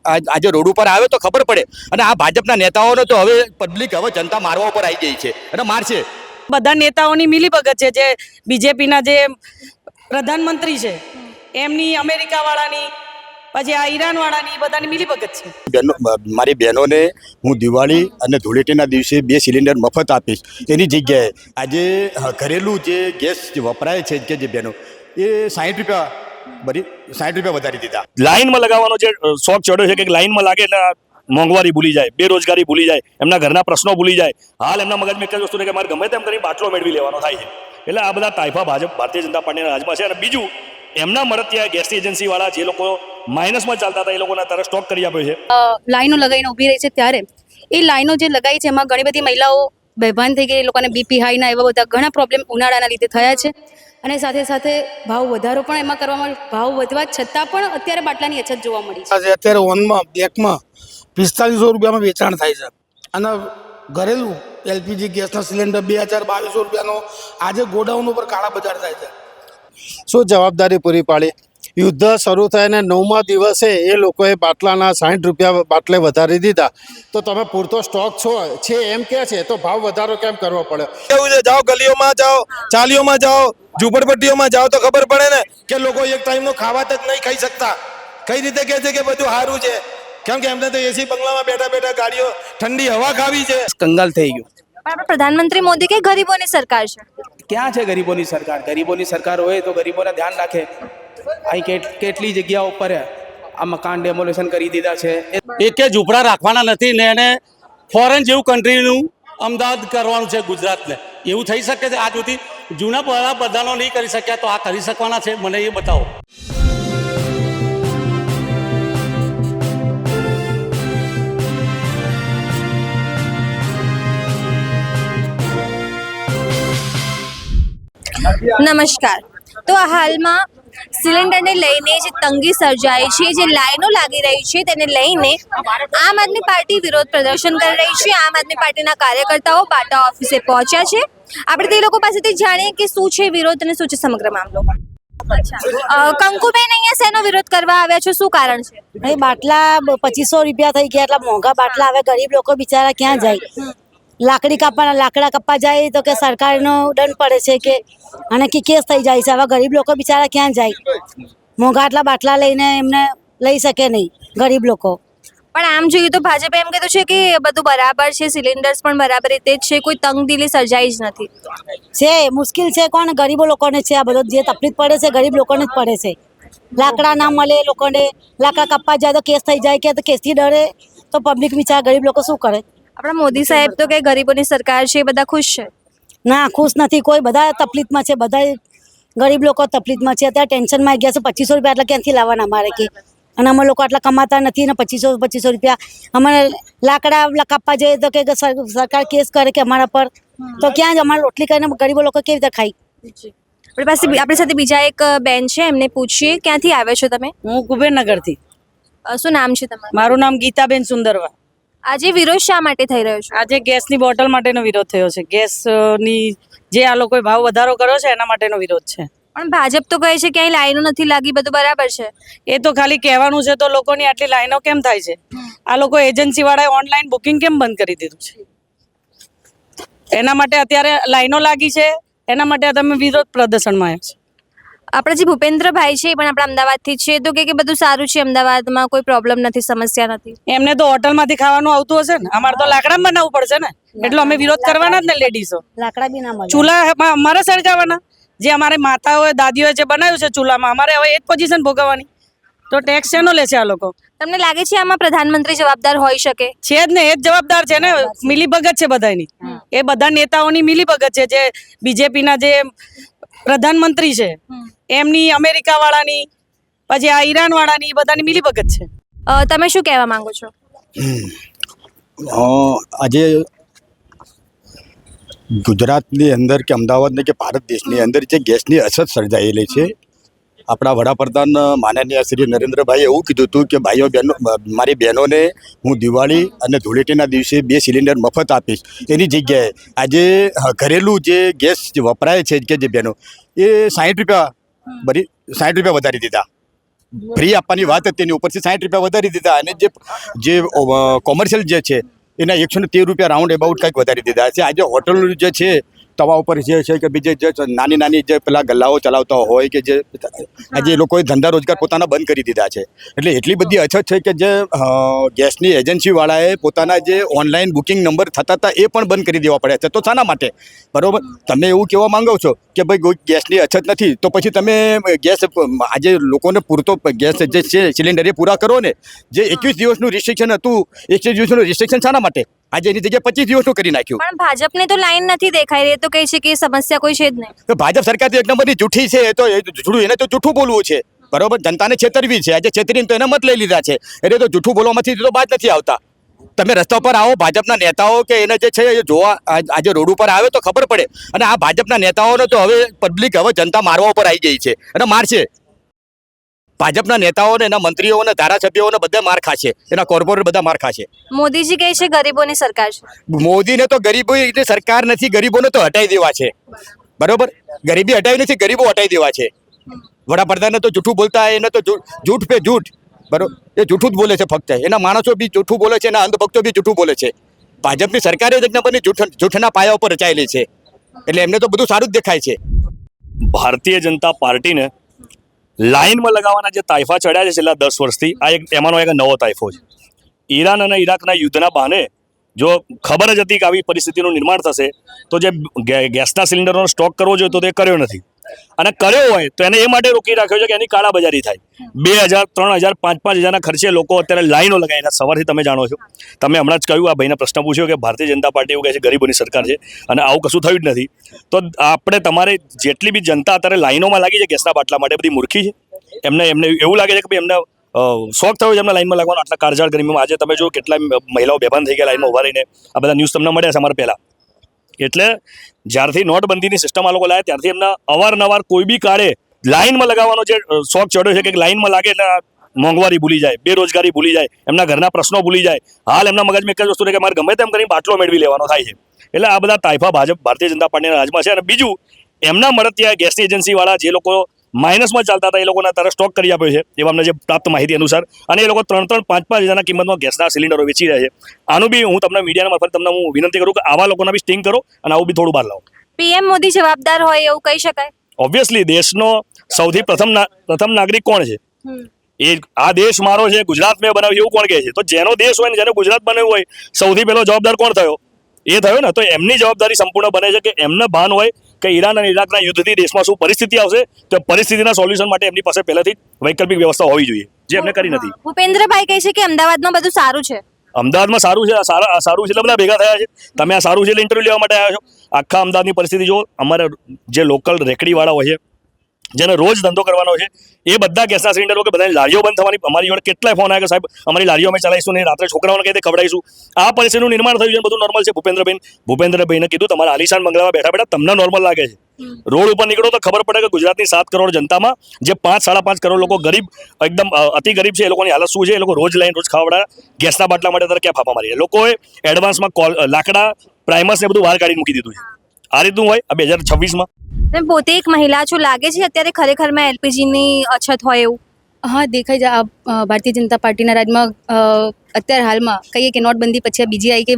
આજે રોડ ઉપર આવે તો ખબર પડે. અને આ ભાજપના નેતાઓને તો હવે પબ્લિક હવે જનતા મારવા ઉપર આવી ગઈ છે અને મારશે. બધા નેતાઓની મિલીભગત છે. જે બીજેપીના જે પ્રધાનમંત્રી છે એમની, અમેરિકાવાળાની, પછી આ ઈરાનવાળાની, બધાની મિલીભગત છે. મારી બહેનોને હું દિવાળી અને ધૂળેટીના દિવસે 2 સિલિન્ડર મફત આપીશ. એની જગ્યાએ આજે ઘરેલું જે ગેસ વપરાય છે કે જે બહેનો એ 60 રૂપિયા ભરી 60 રૂપિયા વધારી દીધા. લાઈનમાં લગાવવાનો જે શોખ ચડ્યો છે કે લાઈનમાં લાગે એટલે મોંઘવારી ભૂલી જાય, બેરોજગારી ભૂલી જાય, એમના ઘરના પ્રશ્નો ભૂલી જાય. હાલ એમના મગજમાં એક જ વસ્તુ છે કે મારે ગમે તેમ કરી બાટલો મેળવી લેવાનો થાય છે. એટલે આ બધા તાઇફા ભારતીય જનતા પાર્ટીના રાજમાં છે. અને બીજું એમના મળતિયા ગેસની એજન્સીવાળા જે લોકો માઇનસમાં ચાલતા હતા એ લોકોને અત્યારે સ્ટોપ કરી આપ્યો છે. લાઈનો લગાવીને ઊભી રહી છે ત્યારે એ લાઈનો જે લગાવી છે એમાં ઘણી બધી મહિલાઓ બેભાન થઈ ગઈ. એ લોકોને બીપી હાઈના એવા બધા ઘણા પ્રોબ્લેમ ઉનાળાના લીધે થયા છે. અને સાથે સાથે ભાવ વધારો પણ એમાં કરવામાં, ભાવ વધવા છતાં પણ અત્યારે બાટલાની અછત જોવા મળી છે. અત્યારે ઓનમાં બેકમાં 4500 રૂપિયામાં વેચાણ થાય છે. અને ઘરેલું એલપીજી ગેસના સિલિન્ડર 2200 રૂપિયાનો આજે ગોડાઉન ઉપર કાળા બજાર થાય છે. શું જવાબદારી પૂરી પાડી? યુદ્ધ શરૂ થઈને 9મા દિવસે એ લોકોએ બાટલાના 60 રૂપિયા બાટલે વધારી દીધા. તો તમે પૂરતો સ્ટોક છે એમ કે છે તો ભાવ વધારો કેમ કરવો પડે? કેવું છે, જાઓ ગલીઓમાં જાઓ, ચાલીઓમાં જાઓ, ઝૂંપડપટ્ટીઓમાં જાઓ તો ખબર પડે ને કે લોકો એક ટાઈમનો ખાવા તક નહીં ખાઈ શકતા. કઈ રીતે કહે છે કે બધું સારું છે? કેમ કે એમને તો એસી બંગલામાં બેઠા બેઠા ગાડીઓ ઠંડી હવા ખાવી છે. કંગાલ થઈ ગયું. પણ આપણે પ્રધાનમંત્રી મોદી કે ગરીબોની સરકાર છે? ક્યાં છે ગરીબોની સરકાર? ગરીબોની સરકાર હોય તો ગરીબોને ધ્યાન રાખે. અહીં કેટલી જગ્યાઓ ઉપર આ મકાન ડેમોલેશન કરી દીધા છે. એક ઝૂંપડા રાખવાના નથી ને એને ફોરેન જેવું કન્ટ્રીનું અમદાવાદ કરવાનું છે ગુજરાતને. એવું થઈ શકે છે? આજ સુધી જૂના બધાનો નહીં કરી શક્યા તો આ કરી શકવાના છે? મને એ બતાવો. નમસ્કાર. તો હાલમાં સિલિન્ડરને લઈને જે તંગી સર્જાઈ છે, જે લાઈનો લાગી રહી છે, તેને લઈને આમ આદમી પાર્ટી વિરોધ પ્રદર્શન કરી રહી છે. આમ આદમી પાર્ટીના કાર્યકર્તાઓ બાટા ઓફિસે પહોંચ્યા છે. આપણે તે લોકો પાસેથી જાણીએ કે શું છે વિરોધ અને શું છે સમગ્ર મામલો. કંકુબેન, અહીંયા શેનો વિરોધ કરવા આવ્યા છો? શું કારણ છે? ભાઈ, બાટલા 2500 રૂપિયા થઈ ગયા. એટલા મોંઘા બાટલા. હવે ગરીબ લોકો બિચારા ક્યાં જાય? લાકડા કાપવા જાય તો કે સરકારનો દંડ પડે છે કે અને કે કેસ થઈ જાય છે. હવે ગરીબ લોકો બિચારા ક્યાં જાય? મોંઘા આટલા બાટલા લઈને એમને લઈ શકે નહીં ગરીબ લોકો. પણ આમ જોઈએ તો ભાજપે એમ કીધું છે કે બધું બરાબર છે, સિલિન્ડર્સ પણ બરાબર રીતે જ છે, કોઈ તંગદિલી સર્જાઈ જ નથી. છે મુશ્કેલ છે કોણ? ગરીબો લોકોને છે. આ બધો જે તકલીફ પડે છે ગરીબ લોકોને જ પડે છે. લાકડા ના મળે લોકોને, લાકડા કાપવા જાય તો કેસ થઈ જાય કે તો કેસથી ડરે તો પબ્લિક બિચારા ગરીબ લોકો શું કરે? આપણા મોદી સાહેબ તો કે ગરીબોની સરકાર છે, બધા ખુશ છે. ના, ખુશ નથી કોઈ. બધા તકલીફમાં છે. બધા ગરીબ લોકો તકલીફમાં છે. અત્યારે ટેન્શનમાં આવી ગયા છે. 2500 રૂપિયા એટલે ક્યાંથી લાવવાના અમારે કે? અને અમે લોકો આટલા કમાતા નથી ને 2500 રૂપિયા અમારે લાકડા કાપવા જઈએ તો કે સરકાર કેસ કરે કે અમારા પર, તો ક્યાં જ અમારે રોટલી કરીને ગરીબો લોકો કેવી રીતે ખાય? આપણી સાથે બીજા એક બેન છે, એમને પૂછીએ. ક્યાંથી આવ્યા છો તમે? હું કુબેરનગરથી. શું નામ છે તમારું? મારું નામ ગીતાબેન સુંદરવા. આજે વિરોધ શા માટે થઈ રહ્યો છે? આજે ગેસની બોટલ માટેનો વિરોધ થયો છે. ગેસની જે આ લોકોએ ભાવ વધારો કર્યો છે એના માટેનો વિરોધ છે. પણ ભાજપ તો કહે છે કે અહીં લાઈનો નથી લાગી, બધું બરાબર છે. એ તો ખાલી કહેવાનું છે. તો લોકોની આટલી લાઈનો કેમ થાય છે? આ લોકો એજન્સીવાળાએ ઓનલાઈન બુકિંગ કેમ બંધ કરી દીધું છે? એના માટે અત્યારે લાઈનો લાગી છે. એના માટે તમે વિરોધ પ્રદર્શનમાં આવ્યા છે. આપણે જે ભૂપેન્દ્રભાઈ છે એ પણ આપણા અમદાવાદથી છે, તો કે બધું સારું છે, અમદાવાદમાં કોઈ પ્રોબ્લેમ નથી, સમસ્યા નથી. એમને તો હોટલમાંથી ખાવાનું આવતું હશે ને. અમારે તો લાકડામાં બનાવવું પડશે ને. એટલે અમે વિરોધ કરવાના જ ને. લેડીઝો લાકડા બી ના મળે. ચૂલા અમારે સળગાવવાના. જે અમારે માતાઓએ દાદીઓએ જે બનાવ્યું છે ચૂલામાં, અમારે હવે એ જ પોઝિશન ભોગવવાની. તો ટેક્સ શેનો લે છે આ લોકો? તમને લાગે છે આમાં પ્રધાનમંત્રી જવાબદાર હોઈ શકે? છે જ ને, એ જ જવાબદાર છે ને. મિલીભગત છે બધાની. એ બધા નેતાઓની મિલીભગત છે. જે બીજેપીના જે પ્રધાનમંત્રી છે એમની, અમેરિકાવાળાની, પછી આ ઈરાનવાળાની, બધાની મિલીભગત છે. તમે શું કહેવા માંગો છો? આજે ગુજરાતની અંદર કે અમદાવાદની કે ભારત દેશની અંદર જે ગેસની અછત સર્જાયેલી છે, આપણા વડાપ્રધાન માનનીય શ્રી નરેન્દ્રભાઈએ એવું કીધું હતું કે ભાઈઓ બહેનો, મારી બહેનોને હું દિવાળી અને ધૂળેટીના દિવસે 2 સિલિન્ડર મફત આપીશ. એની જગ્યાએ આજે ઘરેલું જે ગેસ વપરાય છે કે જે બહેનો એ 60 રૂપિયા ભરી 60 રૂપિયા વધારી દીધા. ફ્રી આપવાની વાત હતી એની ઉપરથી 60 રૂપિયા વધારી દીધા અને જે કોમર્શિયલ જે છે એના 113 રૂપિયા રાઉન્ડ એબાઉટ કંઈક વધારી દીધા છે. આજે હોટલ જે છે તવા ઉપર જે છે કે બીજે જે નાની જે પેલા ગલ્લાઓ ચલાવતા હોય કે જે આજે એ લોકોએ ધંધા રોજગાર પોતાના બંધ કરી દીધા છે. એટલે એટલી બધી અછત છે કે જે ગેસની એજન્સીવાળાએ પોતાના જે ઓનલાઈન બુકિંગ નંબર થતા હતા એ પણ બંધ કરી દેવા પડ્યા છે. તો શાના માટે? બરોબર, તમે એવું કહેવા માંગો છો કે ભાઈ ગેસની અછત નથી તો પછી તમે ગેસ આજે લોકોને પૂરતો ગેસ જે છે સિલિન્ડર એ પૂરા કરો ને. જે 21 દિવસનું રિસ્ટ્રિક્શન હતું 21 દિવસનું રિસ્ટ્રિક્શન શાના માટે? આજે એની જગ્યાએ 25 દિવસનું કરી નાખ્યું. પણ ભાજપને તો લાઈન નથી દેખાઈ રહી, તો કહે છે કે સમસ્યા કોઈ છે જ નહીં. તો ભાજપ સરકાર તો એક નંબરની જૂઠી છે. એ તો એને તો જૂઠું બોલવું છે. બરોબર, જનતાને છેતરવી છે. આજે છેતરીને તો એને મત લઈ લીધા છે. એટલે તો જૂઠું બોલવામાંથી તો બાદ નથી આવતા. તમે રસ્તા પર આવો, ભાજપના નેતાઓ કે એને જે છે એ જોવા આજે રોડ ઉપર આવે તો ખબર પડે. અને આ ભાજપના નેતાઓને તો હવે પબ્લિક હવે જનતા મારવા ઉપર આવી ગઈ છે અને મારશે. ભાજપના નેતાઓને એના મંત્રીઓને ધારાસભ્યોને બધા માર ખાશે, એના કોર્પોરેટ બધા માર ખાશે. મોદીજી કહે છે ગરીબોની સરકાર છે. મોદીને તો ગરીબોની સરકાર નથી, ગરીબોને તો હટાવી દેવા છે. બરોબર, ગરીબી હટાવી નથી, ગરીબો હટાવી દેવા છે. વડાપ્રધાનને તો જૂઠું બોલતા એને તો જૂઠ પે જૂઠ. બરોબર, એ જૂઠું જ બોલે છે ફક્ત. એના માણસો બી જૂઠું બોલે છે, એના અંધભક્તો બી જૂઠું બોલે છે. ભાજપની સરકારે જ એક નંબરની જૂઠના પાયા ઉપર રચાયેલી છે. એટલે એમને તો બધું સારું જ દેખાય છે. ભારતીય જનતા પાર્ટીને લાઇનમાં લગાવવાના જે તાઇફા ચડ્યા છે છેલ્લા 10 વર્ષથી, આ એમાંનો એક નવો તાઇફો છે. ઈરાન અને ઈરાકના યુદ્ધના બહાને જો ખબર જ હતી કે આવી પરિસ્થિતિનું નિર્માણ થશે તો જે ગેસના સિલિન્ડરનો સ્ટોક કરવો જોઈએ તો તે કર્યો નથી. અને કર્યો હોય તો એને એ માટે રોકી રાખ્યો છે કે એની કાળાબજારી થાય. 2000, 3000, 5,000 ખર્ચે લોકો અત્યારે લાઈનો લગાવીને સવારથી તમે જાણો છો. તમે હમણાં જ કહ્યું, આ ભાઈને પ્રશ્ન પૂછ્યો કે ભારતીય જનતા પાર્ટી એવું કહે છે ગરીબોની સરકાર છે અને આવું કશું થયું જ નથી. તો આપણે તમારે જેટલી બી જનતા અત્યારે લાઈનોમાં લાગી છે ગેસના બાટલા માટે, બધી મૂર્ખી છે. એમને એવું લાગે છે કે ભાઈ એમને શોખ થયો છે એમને લાઈનમાં લાગવાનો આટલા કાળઝાળ ગરમીમાં. આજે તમે જો કેટલા મહિલાઓ બેભાન થઈ ગયા લાઈનમાં ઉભા રહીને. આ બધા ન્યૂઝ તમને મળ્યા છે અમારે પહેલાં. એટલે જ્યારથી નોટબંધીની સિસ્ટમ આ લોકો લાવ્યા ત્યારથી એમના અવારનવાર કોઈ બી કાળે લાઈનમાં લગાવવાનો જે શોખ ચડ્યો છે કે લાઈનમાં લાગે એટલે મોંઘવારી ભૂલી જાય, બેરોજગારી ભૂલી જાય, એમના ઘરના પ્રશ્નો ભૂલી જાય. હાલ એમના મગજમાં એક જ વસ્તુ છે કે મારે ગમે તેમ કરીને બાટલો મેળવી લેવાનો થાય છે. એટલે આ બધા તાઇફા ભારતીય જનતા પાર્ટીના રાજમાં છે. અને બીજું, એમના મળતિયા ગેસની એજન્સીવાળા જે લોકો માઇનસમાં ચાલતા હતા એ લોકોને અત્યારે સ્ટોક કરી આપ્યો છે એવા અમને જે પ્રાપ્ત માહિતી અનુસાર. અને એ લોકો 3-3, 5-5 હજારના કિંમતમાં ગેસના સિલિન્ડરો વેચી રહ્યા છે. આનું બી હું તમને મીડિયાના મારફત તમને હું વિનંતી કરું કે આવા લોકોના બી સ્ટિંગ કરો અને આવું બી થોડું બહાર લાવો. પીએમ મોદી જવાબદાર હોય એવું કહી શકાય? ઓબ્વિયસલી દેશનો સૌથી પ્રથમ નાગરિક કોણ છે? એ આ દેશ મારો છે, ગુજરાત મેં બનાવ્યું એવું કોણ કહે છે? તો જેનો દેશ હોય ને જેને ગુજરાત બનાવ્યું હોય, સૌથી પહેલો જવાબદાર કોણ થયો? એ થયો ને. તો એમની જવાબદારી સંપૂર્ણ બને છે કે એમને ભાન હોય કે ઈરાન અને ઈરાકના યુદ્ધથી દેશમાં શું પરિસ્થિતિ આવશે, તો પરિસ્થિતિના સોલ્યુશન માટે એમની પાસે પહેલેથી વૈકલ્પિક વ્યવસ્થા હોવી જોઈએ, જે એમને કરી નથી. ભૂપેન્દ્રભાઈ કહે છે કે અમદાવાદમાં બધું સારું છે. અમદાવાદમાં સારું છે, સારું છે એટલે બધા ભેગા થયા છે. તમે આ સારું છે એટલે ઇન્ટરવ્યુ લેવા માટે આવ્યા છો. આખા અમદાવાદની પરિસ્થિતિ જો, અમારે જે લોકલ રેકડીવાળા હોય છે જેને રોજ ધંધો કરવાનો છે એ બધા ગેસના સિલિન્ડરો કે બધાની લારીઓ બંધ થવાની. અમારી જોડે કેટલાય ફોન આવ્યા કે સાહેબ અમારી લારીઓ અમે ચલાવીશું નહીં, રાત્રે છોકરાઓને કઈ રીતે ખવડાવીશું. આ પરિસ્થિતિનું નિર્માણ થયું છે, બધું નોર્મલ છે. ભૂપેન્દ્રભાઈને કીધું તમારા આલિશાન બંગલામાં બેઠા તમને નોર્મલ લાગે છે. રોડ ઉપર નીકળો તો ખબર પડે કે ગુજરાતની 7 કરોડ જનતામાં જે 5-5.5 કરોડ લોકો ગરીબ, એકદમ અતિ ગરીબ છે, એ લોકોની હાલત શું છે? એ લોકો રોજ ખાવાડા ગેસના બાટલા માટે ક્યાં ફાફા મારી? લોકોએ એડવાન્સમાં લાકડા, પ્રાઇમર્સ ને બધું બહાર કાઢી મૂકી દીધું છે. આ રીતનું હોય આ 2026માં. તમે પોતે એક મહિલા છો, લાગે છે અત્યારે ખરેખરમાં એલપીજીની અછત હોય એવું? હા, દેખાય છે. આ ભારતીય જનતા પાર્ટીના રાજમાં અત્યારે હાલમાં કહીએ કે નોટબંધી પછી બીજી આવી કે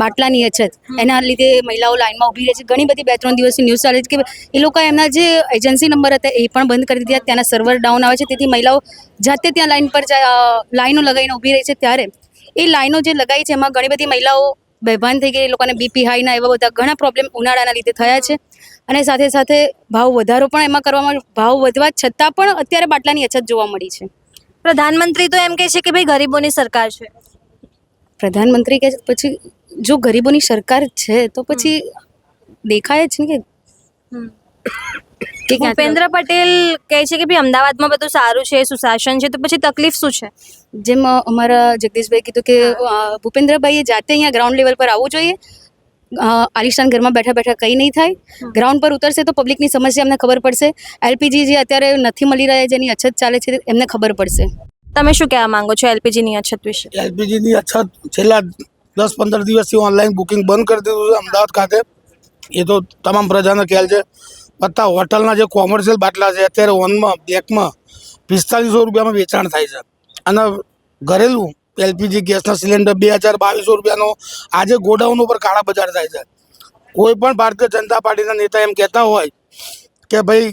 બાટલાની અછત, એના લીધે મહિલાઓ લાઈનમાં ઊભી રહે છે. ઘણી બધી 2-3 દિવસની ન્યૂઝ ચાલે છે કે એ લોકો એમના જે એજન્સી નંબર હતા એ પણ બંધ કરી દીધા, ત્યાંના સર્વર ડાઉન આવે છે, તેથી મહિલાઓ જાતે ત્યાં લાઈન પર લાઈનો લગાવીને ઊભી રહી છે. ત્યારે એ લાઈનો જે લગાવી છે એમાં ઘણી બધી મહિલાઓ બેભાન થઈ ગઈ. એ લોકોને બીપી હાઈના એવા બધા ઘણા પ્રોબ્લેમ ઉનાળાના લીધે થયા છે. અને સાથે સાથે ભાવ વધારો પણ એમાં કરવામાં, ભાવ વધવા છતાં પણ અત્યારે બાટલાની અછત જોવા મળી છે. પ્રધાનમંત્રી તો એમ કહે છે કે ભાઈ ગરીબોની સરકાર છે. પ્રધાનમંત્રી કે પછી જો ગરીબોની સરકાર છે તો પછી દેખાય જ ને કે ભૂપેન્દ્ર પટેલ કહે છે કે ભાઈ અમદાવાદમાં બધું સારું છે, સુશાસન છે, તો પછી તકલીફ શું છે? જેમ અમારા જગદીશભાઈ કીધું કે ભૂપેન્દ્રભાઈએ જાતે અહીંયા ગ્રાઉન્ડ લેવલ પર આવવું જોઈએ. આલિશાન ઘરમાં બેઠા બેઠા કંઈ નહીં થાય. ગ્રાઉન્ડ પર ઉતરશે તો પબ્લિકની સમસ્યા એમને ખબર પડશે. એલપીજી જે અત્યારે નથી મળી રહ્યા, જેની અછત ચાલે છે, એમને ખબર પડશે. તમે શું કહેવા માંગો છો એલપીજીની અછત વિશે? એલપીજીની અછત છેલ્લા 10-15 દિવસથી ઓનલાઈન બુકિંગ બંધ કરી દીધું છે અમદાવાદ ખાતે. એ તો તમામ પ્રજાનો ખ્યાલ છે. બધા હોટલના જે કોમર્શિયલ બાટલા છે અત્યારે ઓનમાં બ્લેકમાં 4500 રૂપિયામાં વેચાણ થાય છે અને ઘરેલું એલપીજી ગેસના સિલિન્ડર 2200 રૂપિયાનો આજે ગોડાઉન ઉપર કાળા બજાર થાય છે. કોઈ પણ ભારતીય જનતા પાર્ટીના નેતા એમ કહેતા હોય કે ભાઈ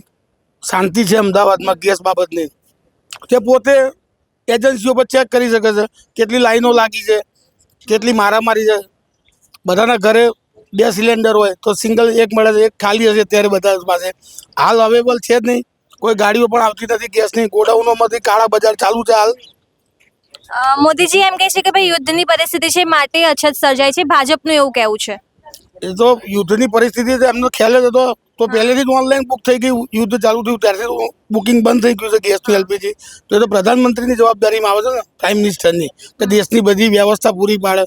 શાંતિ છે અમદાવાદમાં ગેસ બાબતની, તે પોતે એજન્સીઓ પર ચેક કરી શકે છે કેટલી લાઈનો લાગી છે, કેટલી મારામારી છે. બધાના ઘરે 2 સિલિન્ડર હોય તો સિંગલ એક મળે છે, એક ખાલી હશે ત્યારે બધા પાસે. હાલ અવેલેબલ છે જ નહીં, કોઈ ગાડીઓ પણ આવતી નથી ગેસની. ગોડાઉનોમાંથી કાળા બજાર ચાલુ છે હાલ. મોદીજી એમ કહે છે કે ભાઈ યુદ્ધની પરિસ્થિતિ છે માટે અછત સર્જાય છે, ભાજપનું એવું કહેવું છે. એ તો યુદ્ધની પરિસ્થિતિ એમનો ખ્યાલ જ હતો તો પહેલેથી જ ઓનલાઈન બુક થઈ ગયું. યુદ્ધ ચાલુ થયું ત્યારથી બુકિંગ બંધ થઈ ગયું છે ગેસનું એલપીજી. તો એ તો પ્રધાનમંત્રીની જવાબદારીમાં આવે છે ને, પ્રાઇમ મિનિસ્ટરની, કે દેશની બધી વ્યવસ્થા પૂરી પાડે.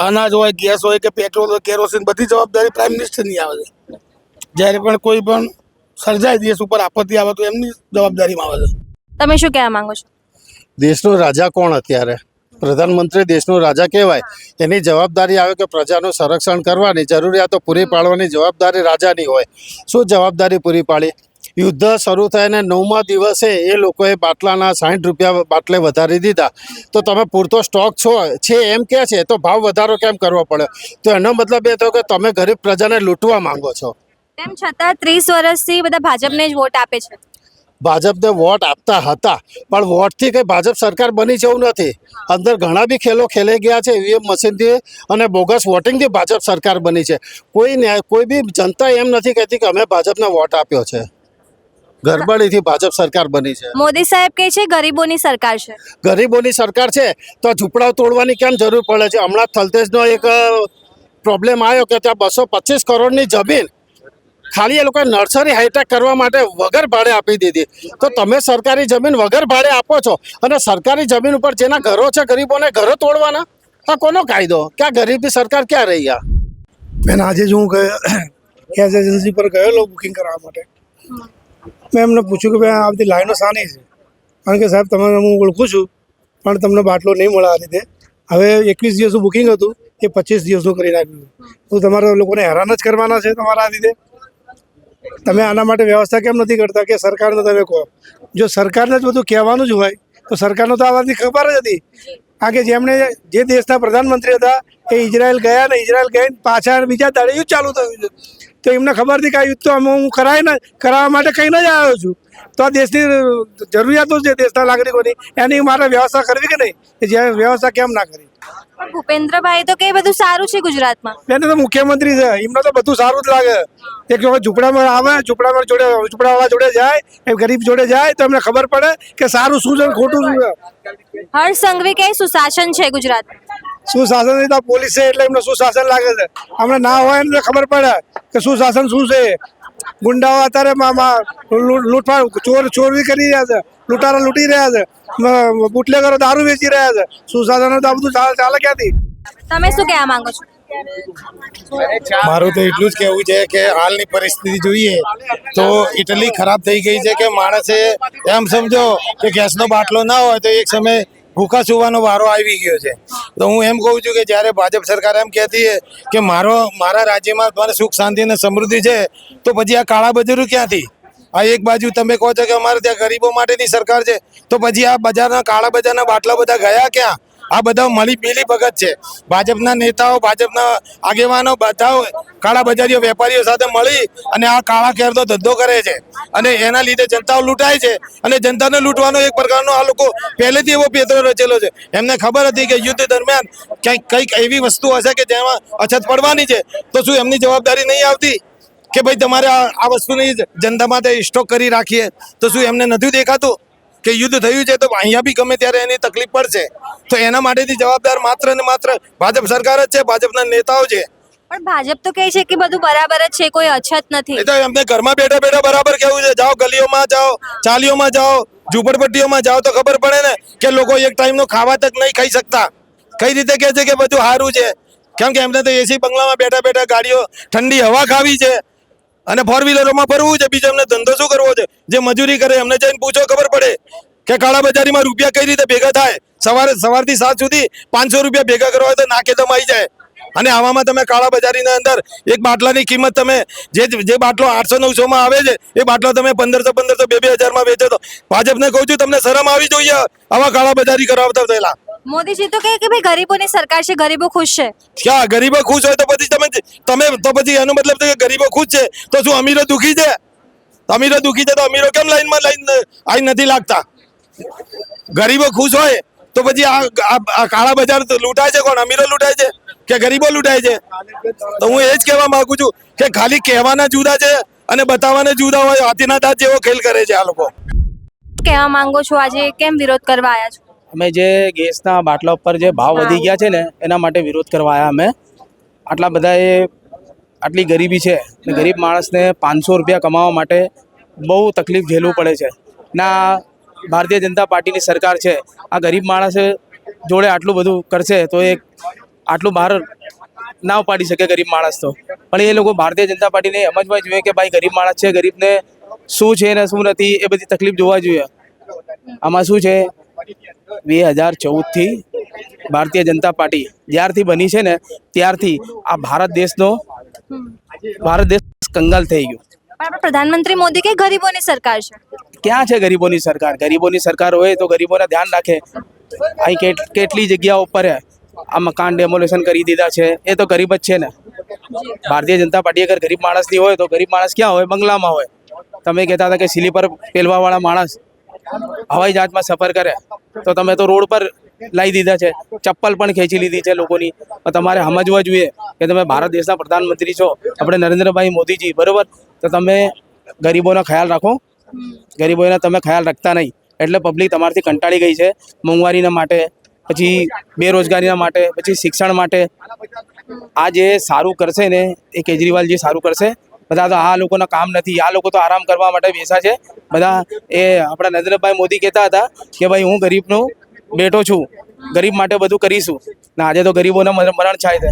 અનાજ હોય, ગેસ હોય કે પેટ્રોલ હોય, કેરોસીન, બધી જવાબદારી પ્રાઇમ મિનિસ્ટરની આવે છે. જ્યારે પણ કોઈ પણ સર્જાય દેશ ઉપર આપત્તિ આવે તો એમની જવાબદારીમાં આવે છે. તમે શું કહેવા માંગો છો? દેશનો રાજા કોણ અત્યારે? પ્રધાનમંત્રી દેશનો રાજા કહેવાય. એની જવાબદારી આવે કે પ્રજાનું સંરક્ષણ કરવાની, જરૂરિયાતો પૂરી પાડવાની જવાબદારી રાજાની હોય. શું જવાબદારી પૂરી પાડી? યુદ્ધ શરૂ થઈને 9મા દિવસે એ લોકોએ બાટલાના 60 રૂપિયા બાટલે વધારી દીધા. તો તમે પૂરતો સ્ટોક છે એમ કહે છે તો ભાવ વધારો કેમ કરવો પડે? તો એનો મતલબ એ થયો કે તમે ગરીબ પ્રજાને લૂંટવા માંગો છો. તેમ છતાં 30 વર્ષથી બધા ભાજપને જ વોટ આપે છે. ભાજપને વોટ આપતા હતા પણ વોટથી કંઈ ભાજપ સરકાર બની છે એવું નથી. અંદર ઘણા બી ખેલો ખેલાઈ ગયા છે. ઈવીએમ મશીનથી અને બોગસ વોટિંગથી ભાજપ સરકાર બની છે. કોઈ બી જનતા એમ નથી કહેતી કે અમે ભાજપને વોટ આપ્યો છે. ગરબડીથી ભાજપ સરકાર બની છે. મોદી સાહેબ કહે છે ગરીબોની સરકાર છે. ગરીબોની સરકાર છે તો ઝૂંપડાઓ તોડવાની કેમ જરૂર પડે છે? હમણાં થલતેજનો એક પ્રોબ્લેમ આવ્યો કે ત્યાં 225 કરોડની જમીન ખાલી એ લોકોએ નર્સરી હાઈટેક કરવા માટે વગર ભાડે આપી દીધી. તો તમે સરકારી જમીન વગર ભાડે આપો છો અને સરકારી જમીન ઉપર જેના ઘરો છે ગરીબોને ઘરો તોડવાના? આ કોનો કાયદો? ક્યાં ગરીબી સરકાર ક્યાં રહી? આ બેન આજે જ હું ગેસ એજન્સી પર ગયેલો બુકિંગ કરવા માટે. મેં એમને પૂછ્યું કે ભાઈ આ બધી લાઈનો શાની છે? કારણ કે સાહેબ તમને હું ઓળખું છું પણ તમને બાટલો નહીં મળે આ રીતે. હવે 21 દિવસનું બુકિંગ હતું એ 25 દિવસનું કરી નાખ્યું. તો તમારા લોકોને હેરાન જ કરવાના છે તમારા આ રીતે. તમે આના માટે વ્યવસ્થા કેમ નથી કરતા કે સરકારને તમે કહો? જો સરકારને જ બધું કહેવાનું જ હોય તો સરકારનો તો આ વાતની ખબર જ હતી. કારણ કે જેમણે જે દેશના પ્રધાનમંત્રી હતા એ ઇઝરાયલ ગયા ને ઇઝરાયલ ગઈને પાછા બીજા દાડે યુદ્ધ ચાલુ થયું છે. તો એમને ખબર હતી કે આ યુદ્ધ તો હું કરાવવા માટે કહીને જ આવ્યો છું. તો આ દેશની જરૂરિયાતો છે દેશના નાગરિકોની, એની મારે વ્યવસ્થા કરવી કે નહીં? એ જે વ્યવસ્થા કેમ ના કરી? પણ ભૂપેન્દ્રભાઈ તો કે બધું સારું છે ગુજરાતમાં. એને તો મુખ્યમંત્રી છે, એમને તો બધું સારું જ લાગે. એક વખત ઝૂંપડામાં આવે, ઝૂંપડાવાળા જોડે જાય, એ ગરીબ જોડે જાય તો એમને ખબર પડે કે સારું શું છે ખોટું શું છે. હર્ષ સંઘવી કહે સુશાસન છે ગુજરાતમાં. સુશાસન નહીં તો પોલીસ છે એટલે એમને સુશાસન લાગે છે. અમને ના હોય ને ખબર પડે કે સુશાસન શું છે. ગુંડાઓ અત્યારે લૂંટફાટ ચોરી કરી રહ્યા છે, લૂંટારા લૂંટી રહ્યા છે, બુટલેગરો દારૂ વેચી રહ્યા છે. સુશાસન તો આ બધું ચાલે ક્યાંથી? તમે શું કહેવા માંગો છો? મારું તો એટલું જ કહેવું છે કે હાલની પરિસ્થિતિ જોઈએ તો એટલી ખરાબ થઈ ગઈ છે કે માણસે એમ સમજો કે ગેસનો બાટલો ના હોય તો એક સમય ભૂખા સુવાનો વારો આવી ગયો છે. તો હું એમ કહું છું કે જ્યારે ભાજપ સરકાર એમ કહેતી છે કે મારા રાજ્યમાં મને સુખ શાંતિ અને સમૃદ્ધિ છે તો પછી આ કાળા બજારો ક્યાંથી? આ એક બાજુ તમે કહો છો કે અમારે ત્યાં ગરીબો માટેની સરકાર છે તો પછી આ બજારના કાળા બજારના બાટલા બધા ગયા ક્યાં? આ બધા મિલી ભગત છે. ભાજપના નેતાઓ, ભાજપના આગેવાનો બધા કાળા બજારીઓ વેપારીઓ સાથે મળી અને આ કાળા કેરનો ધંધો કરે છે અને એના લીધે જનતાઓ લૂંટાય છે. અને જનતાને લૂંટવાનો એક પ્રકારનો આ લોકો પહેલેથી એવો પેતરો રચેલો છે. એમને ખબર હતી કે યુદ્ધ દરમિયાન કંઈક એવી વસ્તુ હશે કે જેમાં અછત પડવાની છે. તો શું એમની જવાબદારી નહીં આવતી કે ભાઈ તમારે આ વસ્તુની જનતા માટે સ્ટોક કરી રાખીએ? તો શું એમને નથી દેખાતું કે યુદ્ધ થયું છે તો અહીંયા બી ગમે ત્યારે એની તકલીફ પડશે? તો એના માટેથી જવાબદાર માત્ર ને માત્ર ભાજપ સરકાર જ છે, ભાજપના નેતાઓ છે. પણ ભાજપ તો કહે છે કે બધું બરાબર જ છે, કોઈ અછત નથી. એ તો એમને ઘરમાં બેઠા બેઠા બરાબર કેવું છે. જાઓ ગલીઓમાં જાઓ, ચાલીઓમાં જાઓ, ઝૂંપડપટ્ટીઓમાં જાઓ તો ખબર પડે ને કે લોકો એક ટાઈમનો ખાવા તક નહીં ખાઈ શકતા. કઈ રીતે કહે છે કે બધું સારું છે? કેમ કે એમને તો એસી બંગલામાં બેઠા બેઠા ગાડીઓ ઠંડી હવા ખાવી છે અને 4 વ્હીલરોમાં ફરવું છે. બીજો એમને ધંધો શું કરવો છે? જે મજૂરી કરે એમને જઈને પૂછો ખબર પડે કે કાળા બજારીમાં રૂપિયા કઈ રીતે ભેગા થાય. સવારથી સાંજ સુધી 500 રૂપિયા ભેગા કરવા હોય તો નાકે દમ આવી જાય. અને આવામાં તમે કાળાબજારીના અંદર એક બાટલાની કિંમત તમે જે બાટલો 800-900 માં આવે છે એ બાટલો તમે 1500 2,000 માં વેચો તો ભાજપને કહું છું તમને શરમ આવી જોઈએ આવા કાળાબજારી કરાવતા પહેલા. મોદીજી તો કહે કે ભાઈ ગરીબોની સરકાર છે, ગરીબો ખુશ છે. ક્યાં ગરીબો ખુશ હોય તો પછી તમે તો પછી એનો મતલબ કે ગરીબો ખુશ છે તો શું અમીરો દુખી છે? અમીરો દુખી છે તો અમીરો કેમ લાઈન નથી લાગતા? ગરીબો ખુશ હોય તો પછી આ કાળા બજાર લૂંટાય છે કોણ? અમીરો લૂંટાય છે કે ગરીબો લૂંટાય છે? તો હું એ જ કહેવા માંગુ છું કે ખાલી કહેવાના જુદા છે અને બતાવવાના જુદા હોય. હાથીના દાંત જેવો ખેલ કરે છે આ લોકો. કહેવા માંગો છો આજે કેમ વિરોધ કરવા આવ્યા છો? અમે જે ગેસના બાટલા ઉપર જે ભાવ વધી ગયા છે ને એના માટે વિરોધ કરવા આવ્યા અમે. આટલા બધા આટલી ગરીબી છે ને ગરીબ માણસને 500 રૂપિયા કમાવા માટે બહુ તકલીફ ઝેલવું પડે છે. ના ભારતીય જનતા પાર્ટીની સરકાર છે આ ગરીબ માણસ જોડે આટલું બધું કરશે તો એ આટલું બહાર ના ઉપાડી શકે ગરીબ માણસ તો. પણ એ લોકો ભારતીય જનતા પાર્ટીને સમજવા જોઈએ કે ભાઈ ગરીબ માણસ છે, ગરીબને શું છે ને શું નથી એ બધી તકલીફ જોવા જોઈએ. આમાં શું છે 2014 થી ભારતીય જનતા પાર્ટી જ્યારથી બની છે ને ત્યારથી આ ભારત દેશ કંગાલ થઈ ગયો. પણ આપણે પ્રધાનમંત્રી મોદી કે ગરીબોની સરકાર છે. ક્યાં છે ગરીબોની સરકાર? ગરીબોની સરકાર હોય તો ગરીબોના ધ્યાન રાખે. અહીં કેટલી જગ્યાઓ ઉપર આ મકાન ડેમોલેશન કરી દીધા છે એ તો ગરીબ જ છે ને. ભારતીય જનતા પાર્ટી અગર ગરીબ માણસની હોય તો ગરીબ માણસ ક્યાં હોય? બંગલામાં હોય. તમે કહેતા હતા કે સ્લીપર પેલવાવાળા માણસ હવાઈ જહાજમાં સફર કરે તો તમે તો રોડ પર લાવી દીધા છે, ચપ્પલ પણ ખેંચી લીધી છે લોકોની. તમારે સમજવા જોઈએ કે તમે ભારત દેશના પ્રધાનમંત્રી છો, આપણે નરેન્દ્રભાઈ મોદીજી, બરોબર? તો તમે ગરીબોનો ખ્યાલ રાખો. ગરીબોનો તમે ખ્યાલ રાખતા નહીં એટલે પબ્લિક તમારાથી કંટાળી ગઈ છે. મોંઘવારીના માટે, પછી બેરોજગારીના માટે, પછી શિક્ષણ માટે. આ જે સારું કરશે ને એ કેજરીવાલ જે સારું કરશે. બધા તો આ લોકોના કામ નથી, આ લોકો તો આરામ કરવા માટે બેસા છે બધા. એ આપણા નરેન્દ્રભાઈ મોદી કહેતા હતા કે ભાઈ હું ગરીબનો બેટો છું, ગરીબ માટે બધું કરીશું. ને આજે તો ગરીબોના મરણ છાય છે.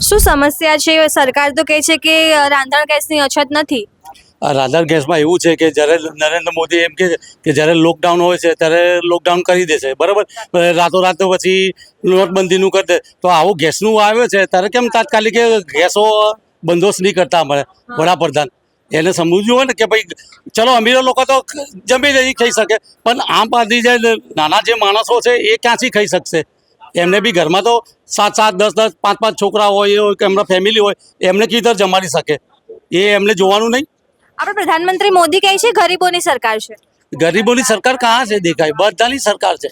શું સમસ્યા છે? સરકાર તો કહે છે કે રાંધણ ગેસની અછત નથી. રાંધણ ગેસમાં એવું છે કે જ્યારે નરેન્દ્ર મોદી એમ કે જ્યારે લોકડાઉન હોય છે ત્યારે લોકડાઉન કરી દેશે, બરાબર? રાતોરાત પછી નોટબંધીનું કરી દે. તો આવું ગેસનું આવે છે ત્યારે કેમ તાત્કાલિક ગેસો બંદોબસ્ત નહીં કરતા મળે વડાપ્રધાન? એને સમજવું હોય ને કે ભાઈ ચલો અમીરો લોકો તો જમી નહીં ખાઈ શકે, પણ આમ આદમી જે નાના જે માણસો છે એ ક્યાંથી ખાઈ શકશે? એમને બી ઘરમાં તો 7-7, 10-10, 5-5 છોકરા હોય કે એમના ફેમિલી હોય, એમને કીધર જમાડી શકે? એ એમને જોવાનું નહીં. આપણે પ્રધાનમંત્રી મોદી કહે છે ગરીબોની સરકાર છે. ગરીબોની સરકાર કहाँ છે દેખાય? બધાની સરકાર છે.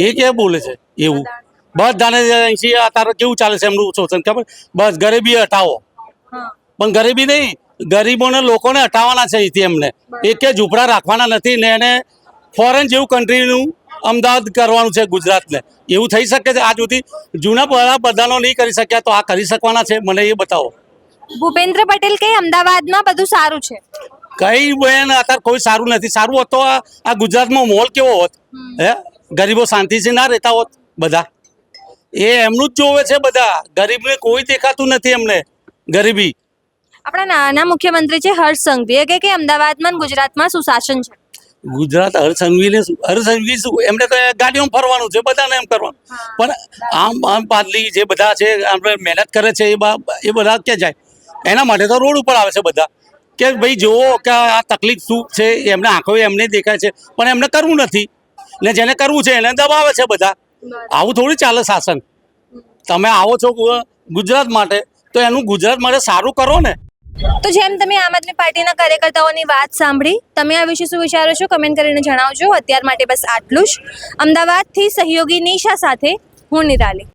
એ ક્યાં બોલે છે એવું? બધાને અત્યારે કેવું ચાલે છે એમનું શોષણ ખબર? બસ ગરીબી હટાવો, પણ ગરીબી નહીં, ગરીબોને લોકોને હટાવવાના છે અહીંથી. એમને એક કે ઝૂંપડા રાખવાના નથી ને એને ફોરેન જેવું કન્ટ્રીનું અમદાવાદ કરવાનું છે ગુજરાતને. એવું થઈ શકે છે? આજ સુધી જૂના પ્રધાનો નહીં કરી શક્યા તો આ કરી શકવાના છે? મને એ બતાવો. ભૂપેન્દ્ર પટેલ કે અમદાવાદમાં બધું સારું છે. કઈ બેન અત્યારે કોઈ સારું નથી. સારું હોત તો આ ગુજરાતમાં માહોલ કેવો હોત? હે, ગરીબો શાંતિથી ના રહેતા હોત બધા? એ એમનું જ જોવે છે બધા. ગરીબને કોઈ દેખાતું નથી એમને ગરીબી. આપણા નાના મુખ્યમંત્રી છે હર્ષ સંઘવી, એ કે અમદાવાદમાં અને ગુજરાતમાં સુશાસન છે. ગુજરાત હરસંઘવીને હરસંઘવી શું? એમને તો ગાડીઓમાં ફરવાનું છે, બધાને એમ કરવાનું. પણ આમ પાટલી જે બધા છે આપણે મહેનત કરે છે એ બધા ક્યાં જાય? એના માટે તો રોડ ઉપર આવે છે બધા કે ભાઈ જુઓ કે આ તકલીફ શું છે. એમને આંખો એમને દેખાય છે પણ એમને કરવું નથી, ને જેને કરવું છે એને દબાવે છે બધા. આવું થોડી ચાલે શાસન? તમે આવો છો ગુજરાત માટે તો એનું ગુજરાત માટે સારું કરો ને. તો જેમ તમે આમ આદમી પાર્ટીના કાર્યકર્તાઓની વાત સાંભળી, તમે આ વિશે શું વિચારો છો કમેન્ટ કરીને જણાવજો. અત્યાર માટે બસ આટલું જ. અમદાવાદથી સહયોગી નિશા સાથે હું નિરાલી.